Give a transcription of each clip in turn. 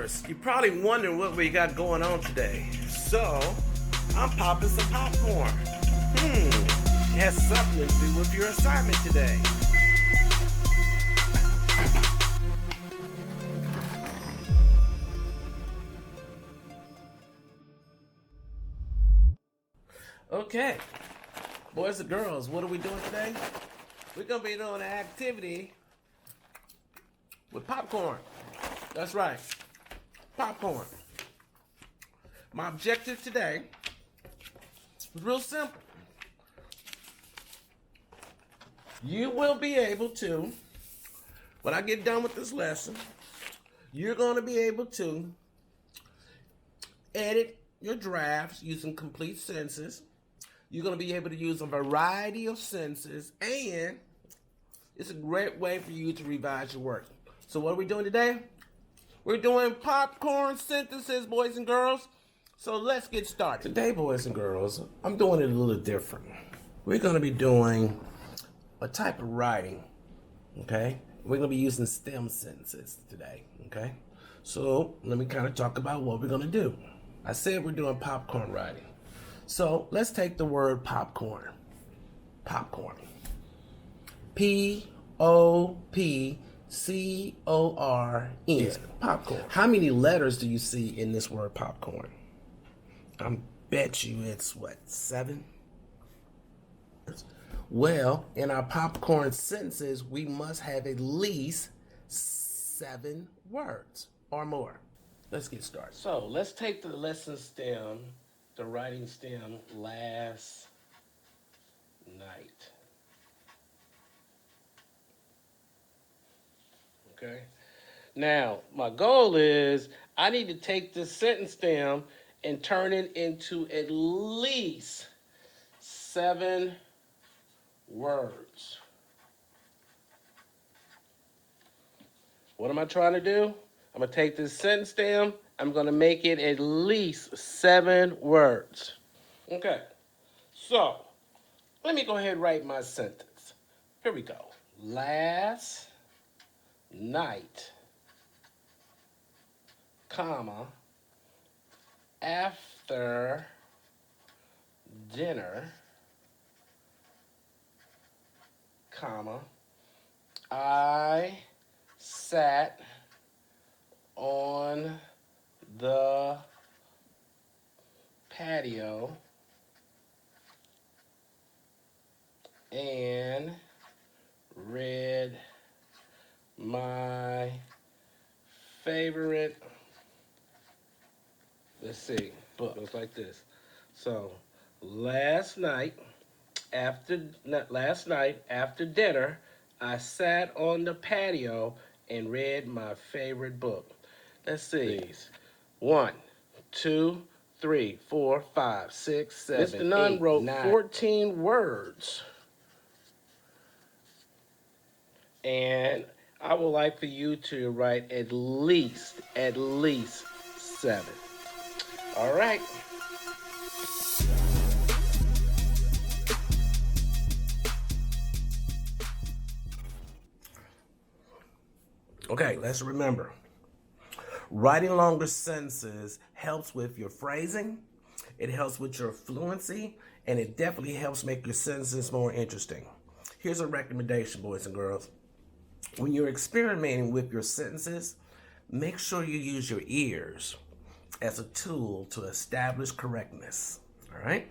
viewers, you're probably wondering what we got going on today. So, I'm popping some popcorn. It has something to do with your assignment today. Okay, boys and girls, what are we doing today? We're gonna be doing an activity with popcorn. That's right, popcorn. My objective today is real simple. You will be able to, when I get done with this lesson, you're gonna be able to edit your drafts using complete sentences. You're going to be able to use a variety of sentences, and it's a great way for you to revise your work. So what are we doing today? We're doing popcorn sentences, boys and girls. So let's get started. Today, boys and girls, I'm doing it a little different. We're going to be doing a type of writing, okay? We're going to be using STEM sentences today, okay? So let me kind of talk about what we're going to do. I said we're doing popcorn writing. So let's take the word popcorn. Popcorn. P-O-P-C-O-R-N. Popcorn. How many letters do you see in this word popcorn? I bet you it's what, 7? Well, in our popcorn sentences, we must have at least 7 words or more. Let's get started. So let's take the lesson stem, the writing stem, last night. Okay. Now, my goal is I need to take this sentence stem and turn it into at least 7 words. What am I trying to do? I'm going to take this sentence stem. I'm going to make it at least 7 words. Okay. So, let me go ahead and write my sentence. Here we go. Last night, comma, after dinner, comma, I sat on the patio and read my favorite, book. It was like this. So last night after dinner, I sat on the patio and read my favorite book. Let's see. 1, 2, 3, 4, 5, 6, 7, Mr. Nunn 8, wrote 9. 14 words. And I would like for you to write at least 7. All right. Okay, let's remember. Writing longer sentences helps with your phrasing, it helps with your fluency, and it definitely helps make your sentences more interesting. Here's a recommendation, boys and girls. When you're experimenting with your sentences, make sure you use your ears as a tool to establish correctness, all right?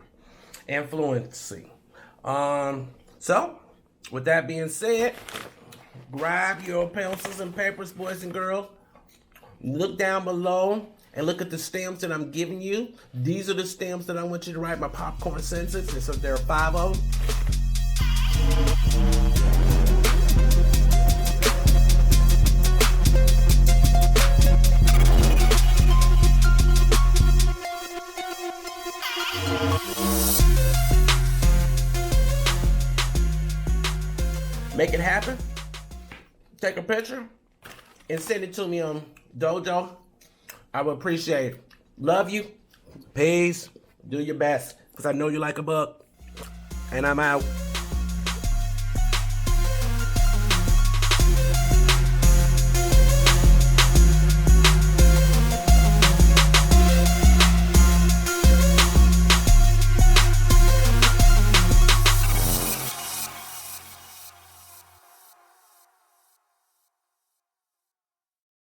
And fluency. So, with that being said, grab your pencils and papers, boys and girls. Look down below and look at the stems that I'm giving you. These are the stems that I want you to write my popcorn sentences. And so there are 5 of them. Make it happen. Take a picture and send it to me on Dojo. I would appreciate it. Love you. Peace. Do your best, because I know you like a buck. And I'm out.